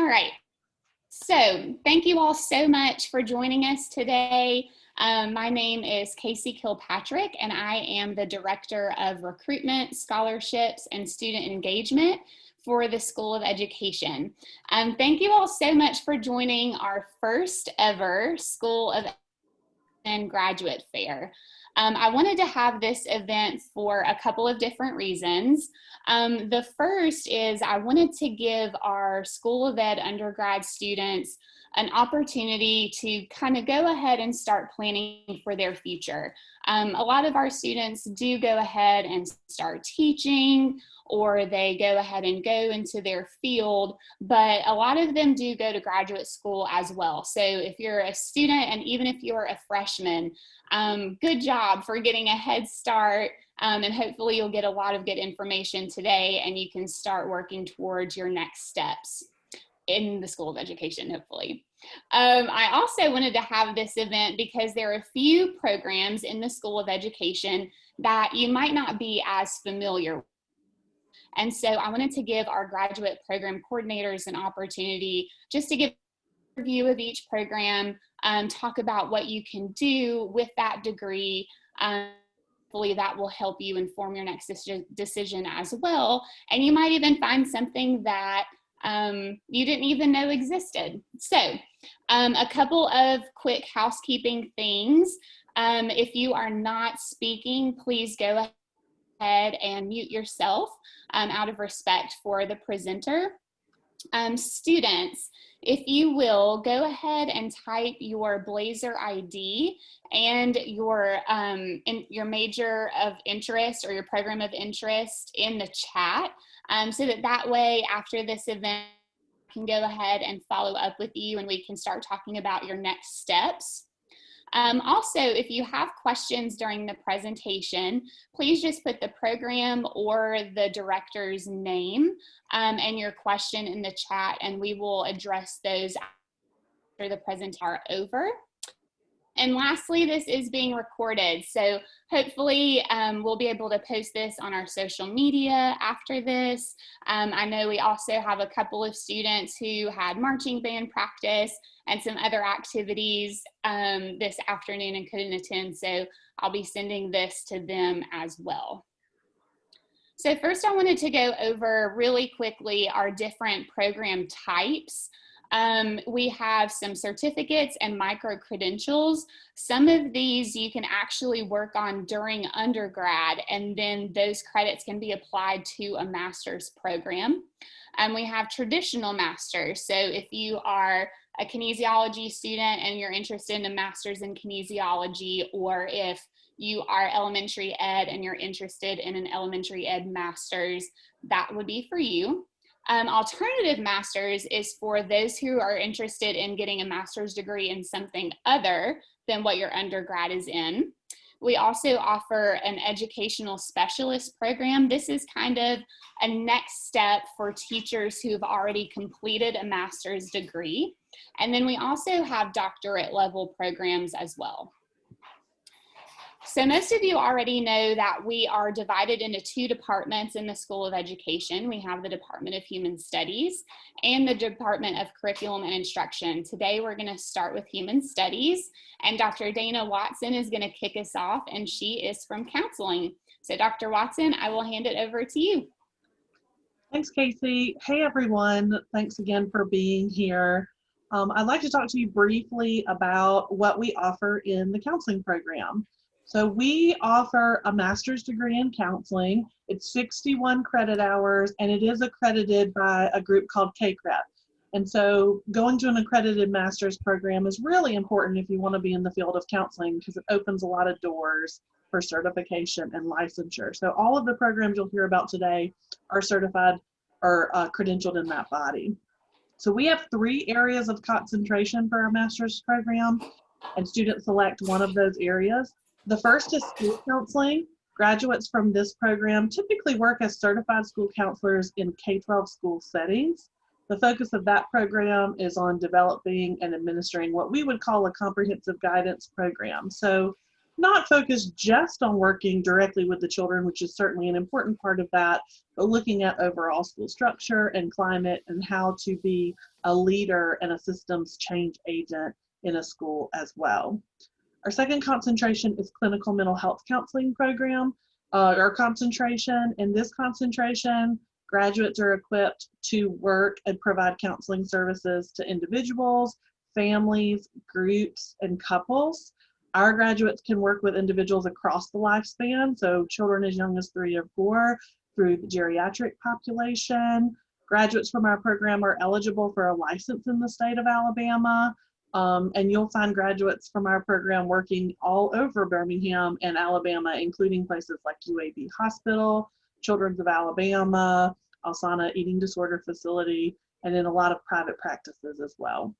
right. So thank you all so much for joining us today. My name is Casey Kilpatrick, and I am the Director of Recruitment, Scholarships, and Student Engagement for the School of Education. Thank you all so much for joining our first ever School of Education Graduate Fair. I wanted to have this event for a couple of different reasons. The first is I wanted to give our School of Ed undergrad students an opportunity to kind of go ahead and start planning for their future. A lot of our students do go ahead and start teaching, or they go ahead and go into their field, but a lot of them do go to graduate school as well. So if you're a student, and even if you're a freshman, good job for getting a head start, and hopefully you'll get a lot of good information today and you can start working towards your next steps in the School of Education, hopefully. I also wanted to have this event because there are a few programs in the School of Education that you might not be as familiar with. And so I wanted to give our graduate program coordinators an opportunity just to give a review of each program, talk about what you can do with that degree. Hopefully that will help you inform your next decision as well. And you might even find something that you didn't even know existed. So a couple of quick housekeeping things. If you are not speaking, please go ahead and mute yourself out of respect for the presenter. Students, if you will, go ahead and type your Blazer ID and your major of interest or your program of interest in the chat, so that way after this event I can go ahead and follow up with you and we can start talking about your next steps. Also, if you have questions during the presentation, please just put the program or the director's name and your question in the chat, and we will address those after the presentation are over. And lastly, this is being recorded, so hopefully we'll be able to post this on our social media after this. I know we also have a couple of students who had marching band practice and some other activities this afternoon and couldn't attend, so I'll be sending this to them as well. So first I wanted to go over really quickly our different program types. We have some certificates and micro-credentials. Some of these you can actually work on during undergrad, and then those credits can be applied to a master's program. We have traditional masters. So if you are a kinesiology student and you're interested in a master's in kinesiology, or if you are elementary ed and you're interested in an elementary ed master's, that would be for you. Alternative masters is for those who are interested in getting a master's degree in something other than what your undergrad is in. We also offer an educational specialist program. This is kind of a next step for teachers who have already completed a master's degree. And then we also have doctorate level programs as well. So most of you already know that we are divided into two departments in the School of Education. We have the Department of Human Studies and the Department of Curriculum and Instruction. Today we're going to start with Human Studies, and Dr. Dana Watson is going to kick us off, and she is from counseling. So Dr. Watson, I will hand it over to you. Thanks, Casey. Hey, everyone. Thanks again for being here. I'd like to talk to you briefly about what we offer in the counseling program. So we offer a master's degree in counseling. It's 61 credit hours, and it is accredited by a group called KCREP. And so going to an accredited master's program is really important if you want to be in the field of counseling, because it opens a lot of doors for certification and licensure. So all of the programs you'll hear about today are certified or credentialed in that body. So we have 3 areas of concentration for our master's program, and students select one of those areas. The first is school counseling. Graduates from this program typically work as certified school counselors in K-12 school settings. The focus of that program is on developing and administering what we would call a comprehensive guidance program. So not focused just on working directly with the children, which is certainly an important part of that, but looking at overall school structure and climate and how to be a leader and a systems change agent in a school as well. Our second concentration is clinical mental health counseling program. Our concentration, in this concentration, graduates are equipped to work and provide counseling services to individuals, families, groups, and couples. Our graduates can work with individuals across the lifespan, so children as young as 3 or 4 through the geriatric population. Graduates from our program are eligible for a license in the state of Alabama. And you'll find graduates from our program working all over Birmingham and Alabama, including places like UAB Hospital, Children's of Alabama, Alsana Eating Disorder Facility, and in a lot of private practices as well.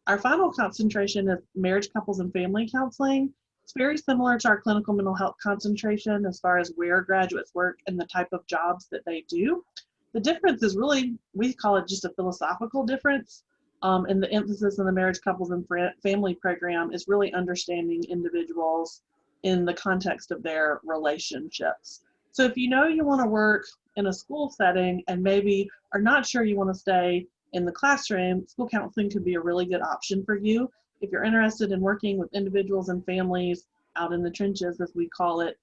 Our final concentration is marriage, couples, and family counseling. It's very similar to our clinical mental health concentration as far as where graduates work and the type of jobs that they do. The difference is really, we call it just a philosophical difference. And the emphasis in the marriage, couples, and family program is really understanding individuals in the context of their relationships. So if you know you want to work in a school setting and maybe are not sure you want to stay in the classroom, school counseling could be a really good option for you. If you're interested in working with individuals and families out in the trenches, as we call it,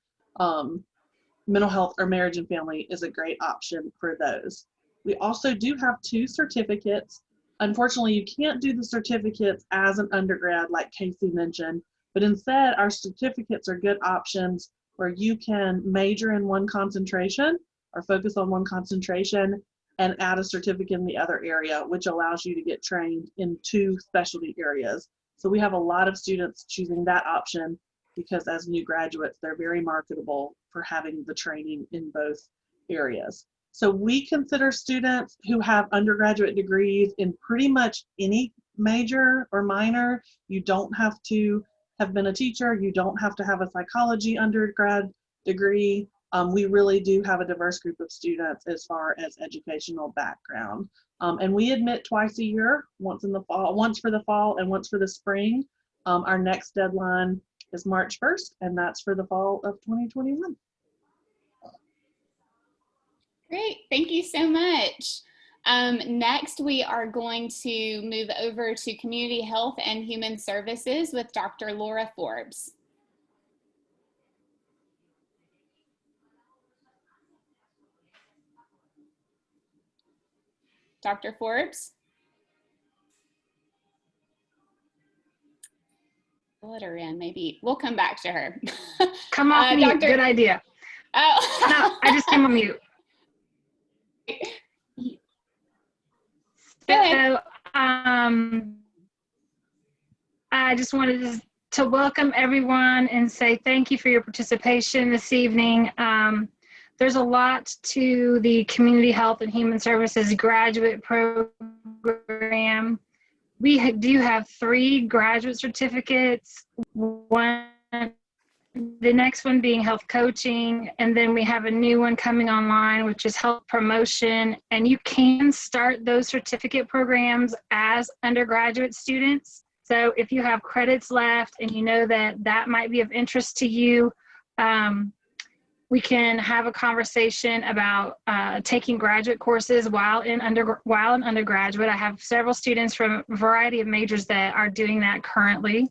mental health or marriage and family is a great option for those. We also do have 2 certificates. Unfortunately, you can't do the certificates as an undergrad like Casey mentioned, but instead our certificates are good options where you can major in one concentration or focus on one concentration and add a certificate in the other area, which allows you to get trained in 2 specialty areas. So we have a lot of students choosing that option because as new graduates, they're very marketable for having the training in both areas. So we consider students who have undergraduate degrees in pretty much any major or minor. You don't have to have been a teacher. You don't have to have a psychology undergrad degree. We really do have a diverse group of students as far as educational background. And we admit twice a year, once in the fall, once for the fall and once for the spring. Our next deadline is March 1st, and that's for the fall of 2021. Great, thank you so much. Next, we are going to move over to Community Health and Human Services with Dr. Laura Forbes. Dr. Forbes? Let her in, maybe. We'll come back to her. Come off mute, good idea. Oh. No, I just came on mute. So, I just wanted to welcome everyone and say thank you for your participation this evening. There's a lot to the Community Health and Human Services graduate program. We do have 3 graduate certificates, the next one being health coaching, and then we have a new one coming online, which is health promotion. And you can start those certificate programs as undergraduate students. So if you have credits left and you know that that might be of interest to you, we can have a conversation about taking graduate courses while in undergraduate. I have several students from a variety of majors that are doing that currently.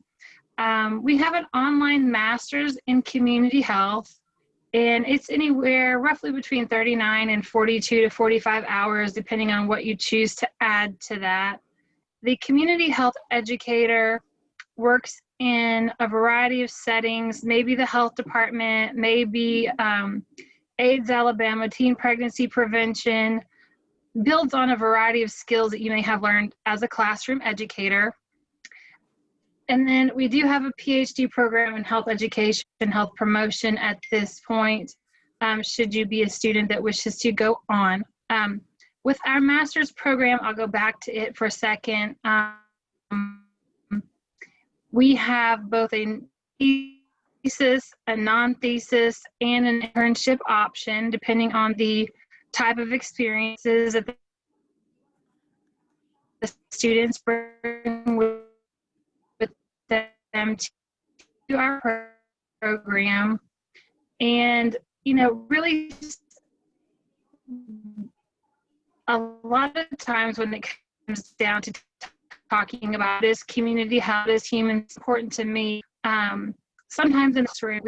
We have an online master's in community health, and it's anywhere roughly between 39 and 42 to 45 hours, depending on what you choose to add to that. The community health educator works in a variety of settings, maybe the health department, maybe AIDS Alabama, teen pregnancy prevention, builds on a variety of skills that you may have learned as a classroom educator. And then we do have a PhD program in health education and health promotion at this point, should you be a student that wishes to go on. With our master's program, I'll go back to it for a second. We have both a thesis, a non-thesis, and an internship option, depending on the type of experiences that the students bring with them to our program. And, you know, really a lot of times when it comes down to talking about this community, how this human is important to me, sometimes in this room,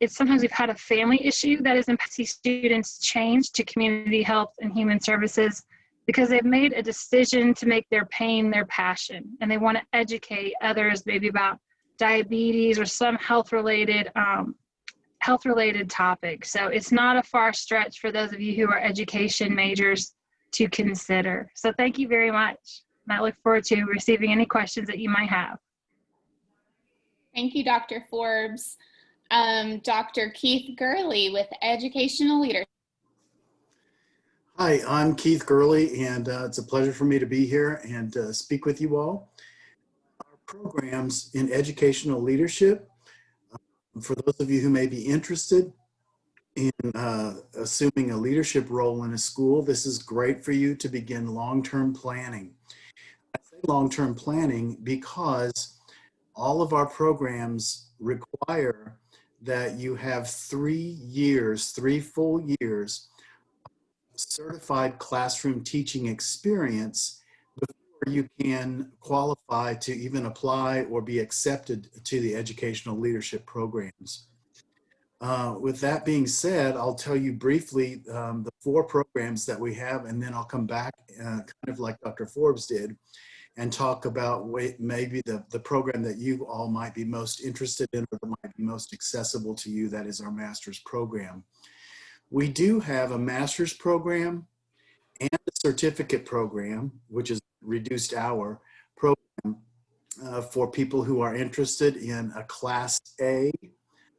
sometimes we've had a family issue that has impacted students change to community health and human services because they've made a decision to make their pain their passion, and they want to educate others maybe about diabetes or some health-related topic. So it's not a far stretch for those of you who are education majors to consider. So thank you very much. And I look forward to receiving any questions that you might have. Thank you, Dr. Forbes. Dr. Keith Gurley with Educational Leadership. Hi, I'm Keith Gurley, and it's a pleasure for me to be here and speak with you all. Our programs in educational leadership, for those of you who may be interested in assuming a leadership role in a school, this is great for you to begin long-term planning. I say long-term planning because all of our programs require that you have 3 full years certified classroom teaching experience before you can qualify to even apply or be accepted to the educational leadership programs. With that being said, I'll tell you briefly the 4 programs that we have, and then I'll come back kind of like Dr. Forbes did and talk about maybe the program that you all might be most interested in or that might be most accessible to you, that is our master's program. We do have a master's program and a certificate program, which is reduced hour program for people who are interested in a Class A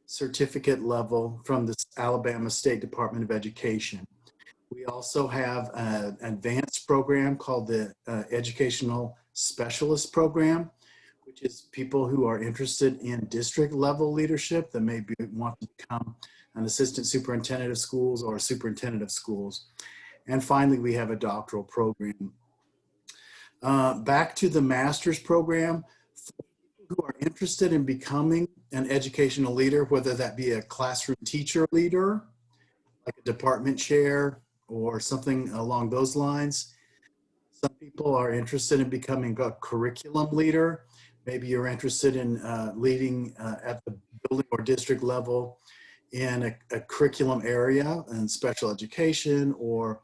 certificate level from the Alabama State Department of Education. We also have an advanced program called the Educational Specialist Program, which is people who are interested in district level leadership that maybe want to become an assistant superintendent of schools or a superintendent of schools. And finally, we have a doctoral program. Back to the master's program, for people who are interested in becoming an educational leader, whether that be a classroom teacher leader, like a department chair or something along those lines. Some people are interested in becoming a curriculum leader. Maybe you're interested in leading at the building or district level in a curriculum area in special education or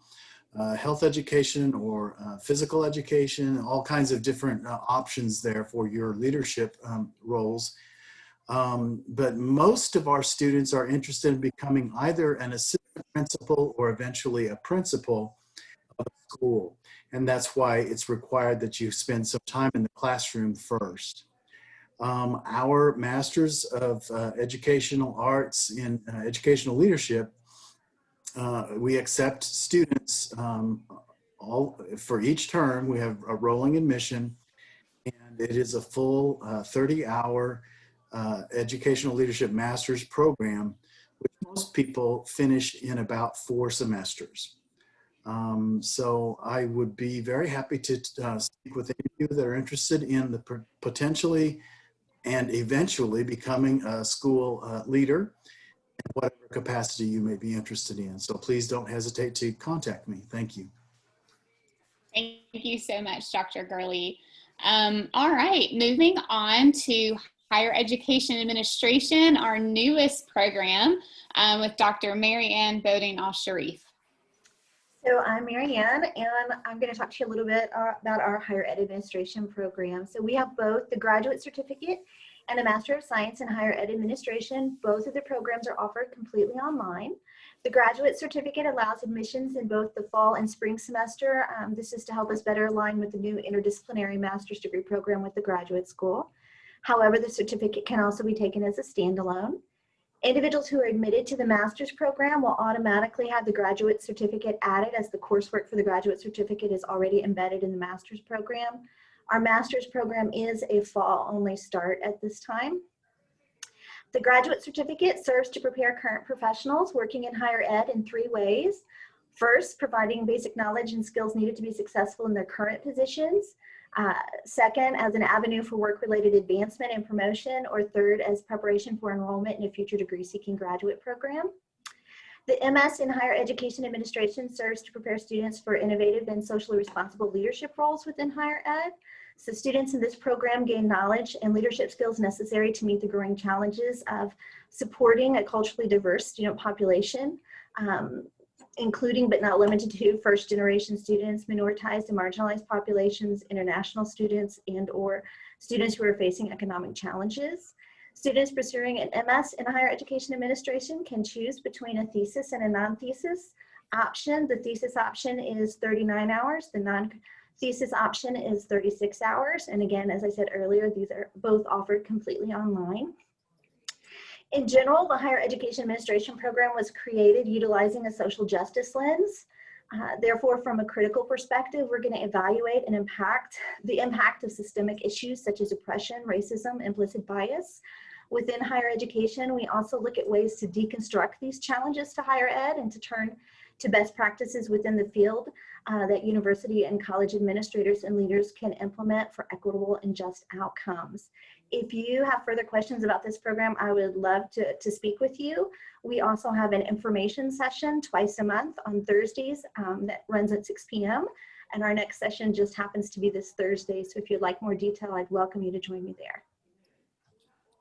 health education or physical education, all kinds of different options there for your leadership roles. But most of our students are interested in becoming either an assistant principal or eventually a principal of a school. And that's why it's required that you spend some time in the classroom first. Our Masters of Educational Arts in Educational Leadership, we accept students for each term. We have a rolling admission, and it is a full 30-hour educational leadership master's program, which most people finish in about 4 semesters. So I would be very happy to speak with any of you that are interested in the potentially and eventually becoming a school leader in whatever capacity you may be interested in. So please don't hesitate to contact me. Thank you. Thank you so much, Dr. Gurley. All right, moving on to Higher Education Administration, our newest program with Dr. Mary Ann Boding Al-Sharif. So I'm Mary Ann, and I'm going to talk to you a little bit about our higher ed administration program. So we have both the graduate certificate and a Master of Science in Higher Ed Administration. Both of the programs are offered completely online. The graduate certificate allows admissions in both the fall and spring semester. This is to help us better align with the new interdisciplinary master's degree program with the graduate school. However, the certificate can also be taken as a standalone. Individuals who are admitted to the master's program will automatically have the graduate certificate added, as the coursework for the graduate certificate is already embedded in the master's program. Our master's program is a fall-only start at this time. The graduate certificate serves to prepare current professionals working in higher ed in 3 ways. First, providing basic knowledge and skills needed to be successful in their current positions. Second, as an avenue for work-related advancement and promotion, or third, as preparation for enrollment in a future degree-seeking graduate program. The MS in Higher Education Administration serves to prepare students for innovative and socially responsible leadership roles within higher ed. So students in this program gain knowledge and leadership skills necessary to meet the growing challenges of supporting a culturally diverse student population, including but not limited to first-generation students, minoritized and marginalized populations, international students, and/or students who are facing economic challenges. Students pursuing an MS in Higher Education Administration can choose between a thesis and a non-thesis option. The thesis option is 39 hours. The non-thesis option is 36 hours. And again, as I said earlier, these are both offered completely online. In general, the Higher Education Administration program was created utilizing a social justice lens. Therefore, from a critical perspective, we're going to evaluate and the impact of systemic issues such as oppression, racism, implicit bias. Within higher education, we also look at ways to deconstruct these challenges to higher ed and to turn to best practices within the field that university and college administrators and leaders can implement for equitable and just outcomes. If you have further questions about this program, I would love to speak with you. We also have an information session twice a month on Thursdays that runs at 6 p.m. And our next session just happens to be this Thursday. So if you'd like more detail, I'd welcome you to join me there.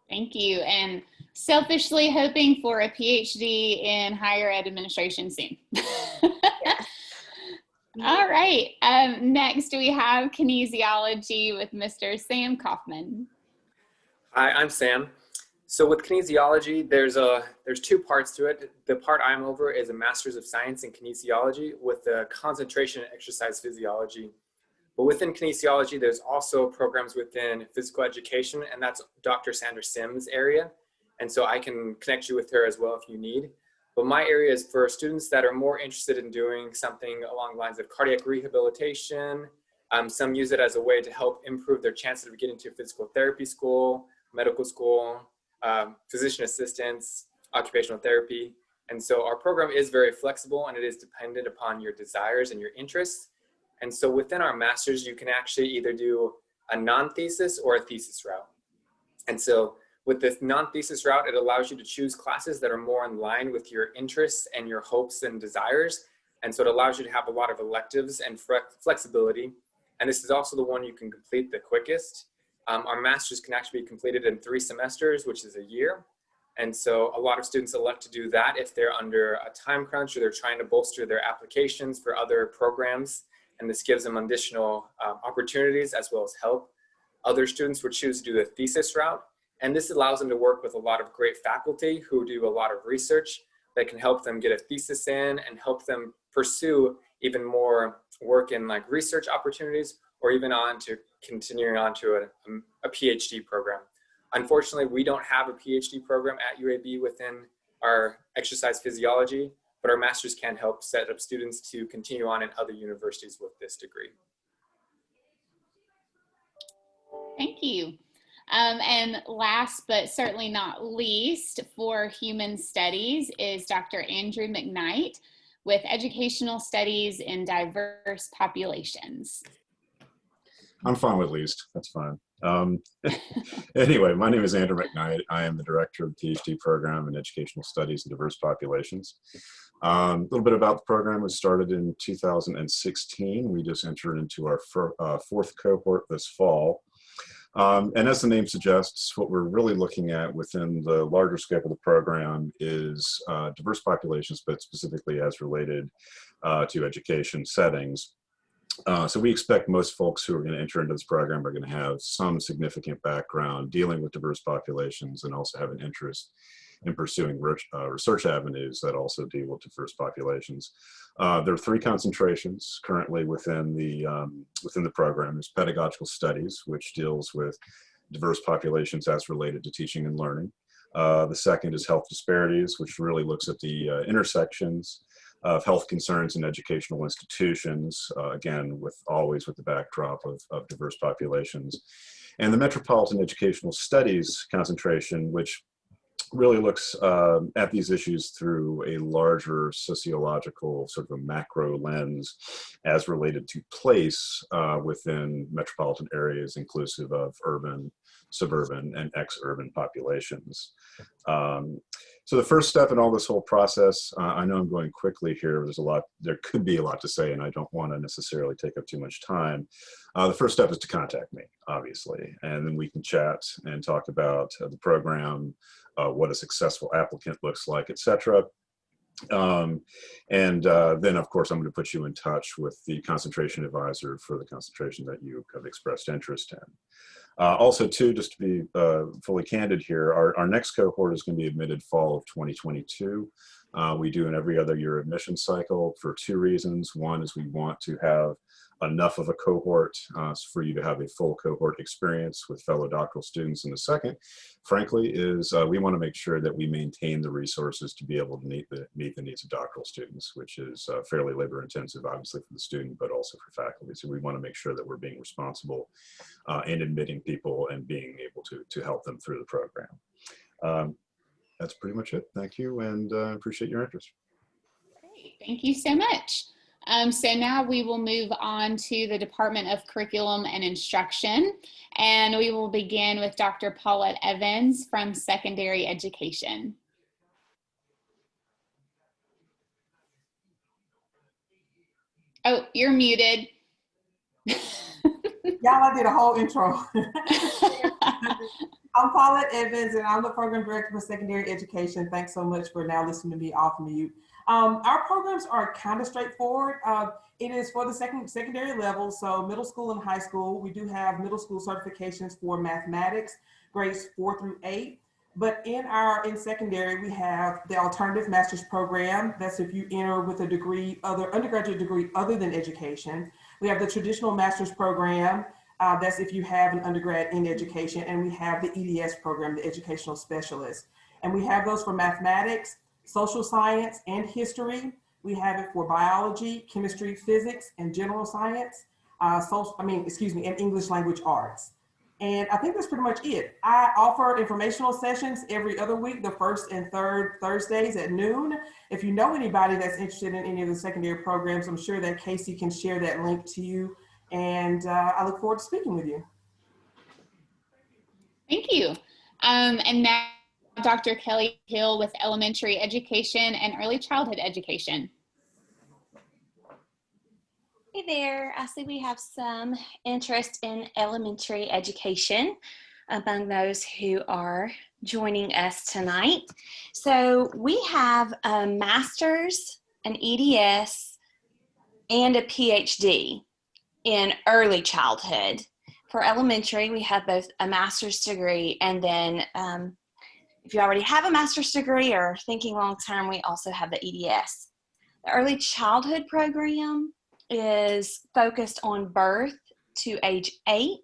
Thank you. And selfishly hoping for a PhD in higher ed administration soon. Yes. All right. Next, we have kinesiology with Mr. Sam Kaufman. Hi, I'm Sam. So with kinesiology, there's two parts to it. The part I'm over is a Master's of Science in Kinesiology with a concentration in exercise physiology. But within kinesiology, there's also programs within physical education, and that's Dr. Sandra Sims' area. And so I can connect you with her as well if you need. But my area is for students that are more interested in doing something along the lines of cardiac rehabilitation. Some use it as a way to help improve their chances of getting to physical therapy school, medical school, physician assistants, occupational therapy. And so our program is very flexible and it is dependent upon your desires and your interests. And so within our master's, you can actually either do a non-thesis or a thesis route. And so with this non-thesis route, it allows you to choose classes that are more in line with your interests and your hopes and desires. And so it allows you to have a lot of electives and flexibility. And this is also the one you can complete the quickest. Our master's can actually be completed in 3 semesters, which is a year. And so a lot of students elect to do that if they're under a time crunch or they're trying to bolster their applications for other programs. And this gives them additional opportunities as well as help. Other students would choose to do the thesis route. And this allows them to work with a lot of great faculty who do a lot of research that can help them get a thesis in and help them pursue even more work in like research opportunities or even on to continuing on to a PhD program. Unfortunately, we don't have a PhD program at UAB within our exercise physiology, but our masters can help set up students to continue on in other universities with this degree. Thank you. And last but certainly not least for human studies is Dr. Andrew Mcknight with educational studies in diverse populations. I'm fine with least, that's fine. Anyway, my name is Andrew Mcknight. I am the director of the PhD program in educational studies in diverse populations. A little bit about the program. Was started in 2016. We just entered into our 4th cohort this fall. And as the name suggests, what we're really looking at within the larger scope of the program is diverse populations, but specifically as related to education settings. So we expect most folks who are going to enter into this program are going to have some significant background dealing with diverse populations and also have an interest in pursuing research avenues that also deal with diverse populations. There are 3 concentrations currently within the program. There's pedagogical studies, which deals with diverse populations as related to teaching and learning. The second is health disparities, which really looks at the intersections of health concerns in educational institutions, again, always with the backdrop of diverse populations. And the metropolitan educational studies concentration, which really looks at these issues through a larger sociological sort of a macro lens as related to place within metropolitan areas inclusive of urban, suburban, and ex-urban populations. So the first step in all this whole process, I know I'm going quickly here, there could be a lot to say, and I don't want to necessarily take up too much time. The first step is to contact me, obviously, and then we can chat and talk about the program, what a successful applicant looks like, etc. Then, of course, I'm going to put you in touch with the concentration advisor for the concentration that you have expressed interest in. Also, too, just to be fully candid here, our next cohort is going to be admitted fall of 2022. We do an every other year admission cycle for two reasons. One is we want to have enough of a cohort for you to have a full cohort experience with fellow doctoral students. And the second, frankly, is we want to make sure that we maintain the resources to be able to meet the needs of doctoral students, which is fairly labor intensive, obviously, for the student, but also for faculty. So we want to make sure that we're being responsible in admitting people and being able to help them through the program. That's pretty much it. Thank you, and appreciate your interest. Great, thank you so much. So now we will move on to the Department of Curriculum and Instruction, and we will begin with Dr. Paulette Evans from Secondary Education. Oh, you're muted. Y'all, I did a whole intro. I'm Paulette Evans, and I'm the Program Director for Secondary Education. Thanks so much for now listening to me off mute. Our programs are kind of straightforward. It is for the secondary level, so middle school and high school. We do have middle school certifications for mathematics, grades 4 through 8. But in secondary, we have the alternative master's program. That's if you enter with a degree, undergraduate degree other than education. We have the traditional master's program. That's if you have an undergrad in education. And we have the EDS program, the educational specialist. And we have those for mathematics, social science, and history. We have it for biology, chemistry, physics, and general science, and English language arts. And I think that's pretty much it. I offer informational sessions every other week, the first and third Thursdays at noon. If you know anybody that's interested in any of the secondary programs, I'm sure that Casey can share that link to you. And I look forward to speaking with you. Thank you. And now Dr. Kelly Hill with Elementary Education and Early Childhood Education. Hey there, I see we have some interest in elementary education among those who are joining us tonight. So we have a master's, an EDS, and a PhD in early childhood. For elementary, we have both a master's degree, and then if you already have a master's degree or thinking long term, we also have the EDS. The early childhood program is focused on birth to age 8,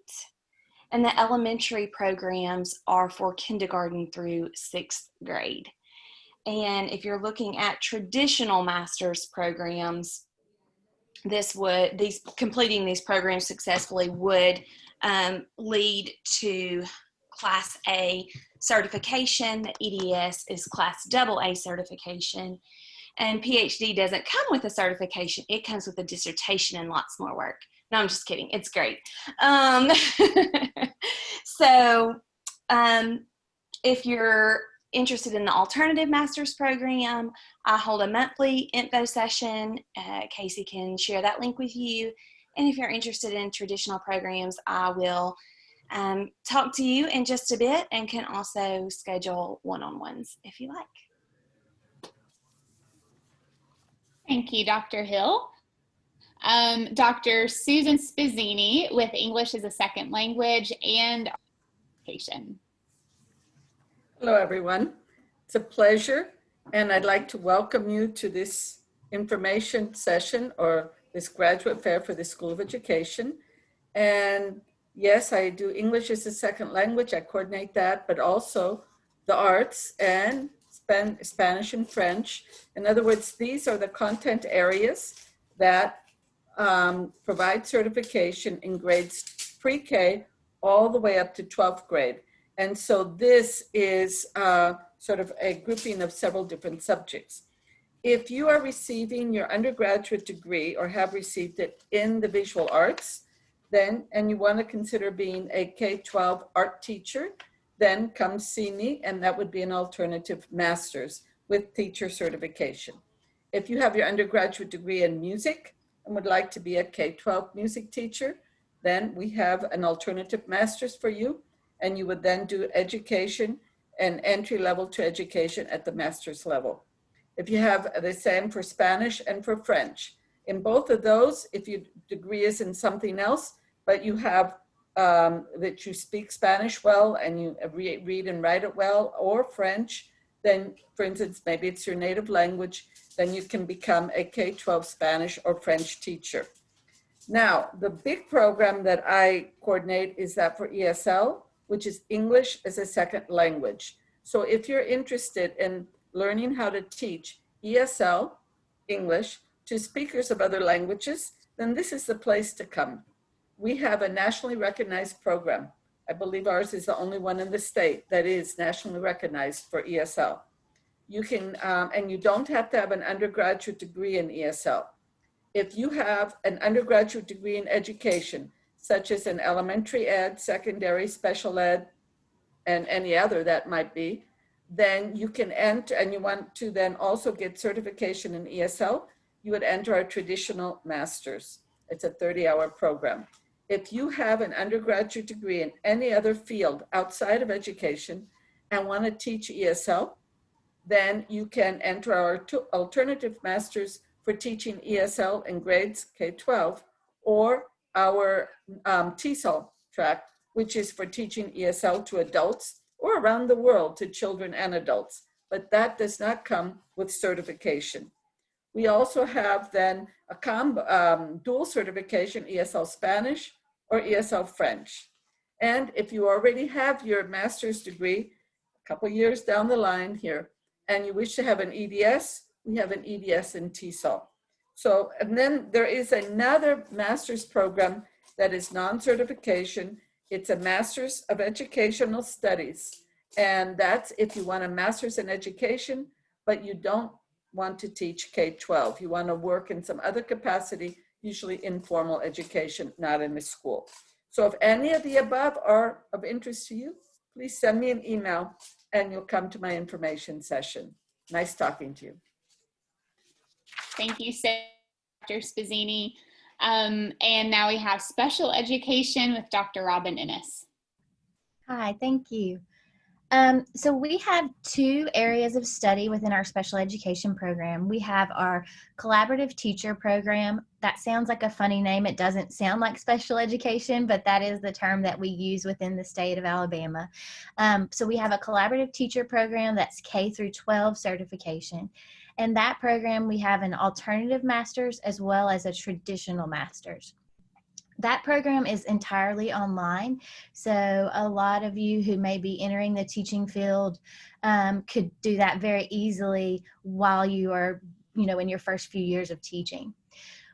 and the elementary programs are for kindergarten through 6th grade. And if you're looking at traditional master's programs, completing these programs successfully would lead to Class A certification. The EDS is Class AA certification. And PhD doesn't come with a certification. It comes with a dissertation and lots more work. No, I'm just kidding. It's great. If you're interested in the alternative master's program, I hold a monthly info session. Casey can share that link with you. And if you're interested in traditional programs, I will talk to you in just a bit and can also schedule one-on-ones if you like. Thank you, Dr. Hill. Dr. Susan Spizzini with English as a Second Language and Education. Hello, everyone. It's a pleasure, and I'd like to welcome you to this information session or this graduate fair for the School of Education. And yes, I do English as a second language. I coordinate that, but also the arts and Spanish and French. In other words, these are the content areas that provide certification in grades pre-K all the way up to 12th grade. And so this is sort of a grouping of several different subjects. If you are receiving your undergraduate degree or have received it in the visual arts, then, and you want to consider being a K-12 art teacher, then come see me, and that would be an alternative master's with teacher certification. If you have your undergraduate degree in music and would like to be a K-12 music teacher, then we have an alternative master's for you, and you would then do education and entry level to education at the master's level. If you have the same for Spanish and for French, in both of those, if your degree is in something else, but you have that you speak Spanish well and you read and write it well, or French, then for instance, maybe it's your native language, then you can become a K-12 Spanish or French teacher. Now, the big program that I coordinate is that for ESL, which is English as a second language. So if you're interested in learning how to teach ESL, English, to speakers of other languages, then this is the place to come. We have a nationally recognized program. I believe ours is the only one in the state that is nationally recognized for ESL. You can, and you don't have to have an undergraduate degree in ESL. If you have an undergraduate degree in education, such as in elementary ed, secondary, special ed, and any other that might be, then you can enter, and you want to then also get certification in ESL, you would enter our traditional master's. It's a 30-hour program. If you have an undergraduate degree in any other field outside of education and want to teach ESL, then you can enter our alternative masters for teaching ESL in grades K-12, or our TESOL track, which is for teaching ESL to adults or around the world to children and adults, but that does not come with certification. We also have then a dual certification, ESL Spanish or ESL French. And if you already have your master's degree, a couple years down the line here, and you wish to have an EDS, we have an EDS in TESOL. So, and then there is another master's program that is non-certification. It's a Master's of Educational Studies. And that's if you want a master's in education, but you don't want to teach K-12. You want to work in some other capacity, usually informal education, not in the school. So if any of the above are of interest to you, please send me an email and you'll come to my information session. Nice talking to you. Thank you so much, Dr. Spazzini. And now we have special education with Dr. Robin Ennis. Hi, thank you. So we have two areas of study within our special education program. We have our collaborative teacher program. That sounds like a funny name. It doesn't sound like special education, but that is the term that we use within the state of Alabama. So we have a collaborative teacher program that's K through 12 certification. And that program, we have an alternative master's as well as a traditional master's. That program is entirely online, so a lot of you who may be entering the teaching field could do that very easily while you are, in your first few years of teaching.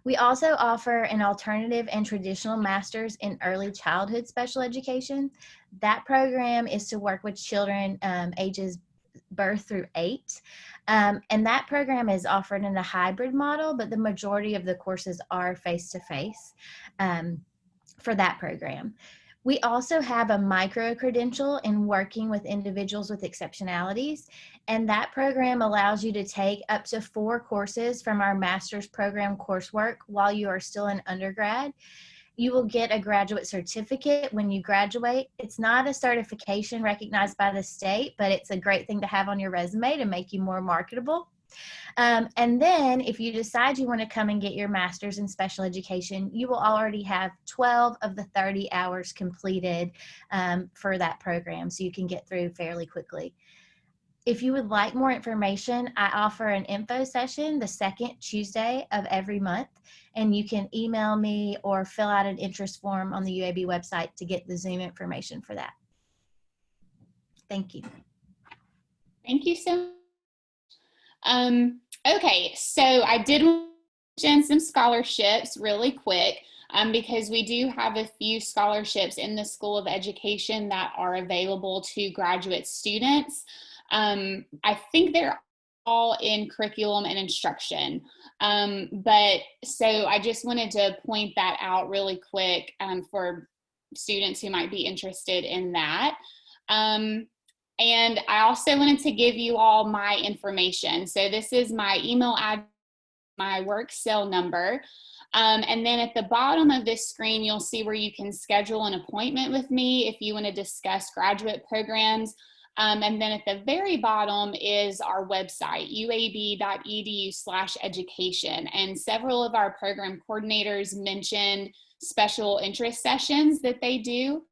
We also offer an alternative and traditional master's in early childhood special education. That program is to work with children ages birth through 8. And that program is offered in a hybrid model, but the majority of the courses are face-to-face for that program. We also have a micro-credential in working with individuals with exceptionalities, and that program allows you to take up to 4 courses from our master's program coursework while you are still an undergrad. You will get a graduate certificate when you graduate. It's not a certification recognized by the state, but it's a great thing to have on your resume to make you more marketable. And then if you decide you want to come and get your master's in special education, you will already have 12 of the 30 hours completed for that program, so you can get through fairly quickly. If you would like more information, I offer an info session the second Tuesday of every month, and you can email me or fill out an interest form on the UAB website to get the Zoom information for that. Thank you. Thank you so much. Okay, so I did mention some scholarships really quick because we do have a few scholarships in the School of Education that are available to graduate students. I think they're all in curriculum and instruction. But so I just wanted to point that out really quick for students who might be interested in that. And I also wanted to give you all my information. So this is my email address, my work cell number. And then at the bottom of this screen, you'll see where you can schedule an appointment with me if you want to discuss graduate programs. And then at the very bottom is our website, uab.edu/education. And several of our program coordinators mentioned special interest sessions that they do.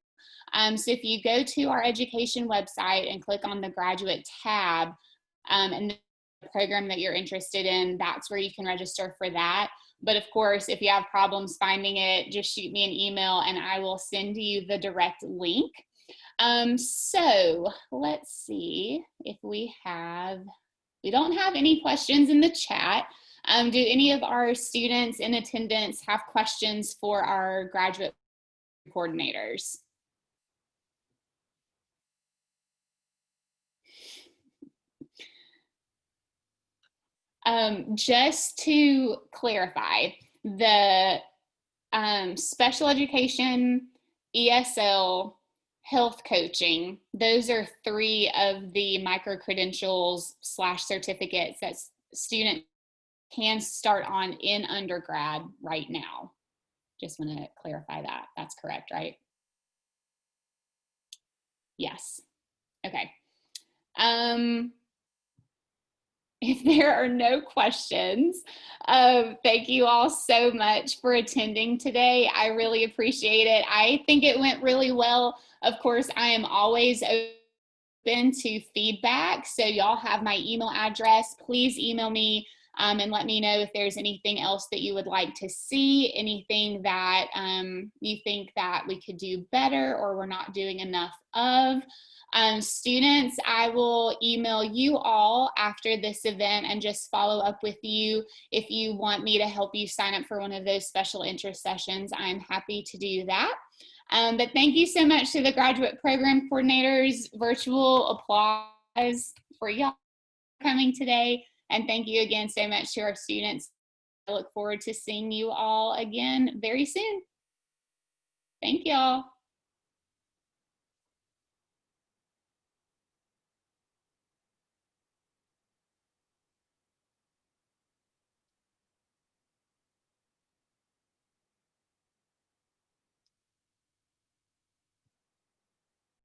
So if you go to our education website and click on the graduate tab, and the program that you're interested in, that's where you can register for that. But of course, if you have problems finding it, just shoot me an email and I will send you the direct link. So let's see if we don't have any questions in the chat. Do any of our students in attendance have questions for our graduate coordinators? Just to clarify, the special education, ESL, health coaching, those are 3 of the micro-credentials / certificates that students can start on in undergrad right now. Just want to clarify that. That's correct, right? Yes. Okay. If there are no questions, thank you all so much for attending today. I really appreciate it. I think it went really well. Of course, I am always open to feedback. So y'all have my email address. Please email me and let me know if there's anything else that you would like to see, anything that you think that we could do better or we're not doing enough of. Students, I will email you all after this event and just follow up with you. If you want me to help you sign up for one of those special interest sessions, I'm happy to do that. But thank you so much to the graduate program coordinators. Virtual applause for y'all coming today. And thank you again so much to our students. I look forward to seeing you all again very soon. Thank y'all.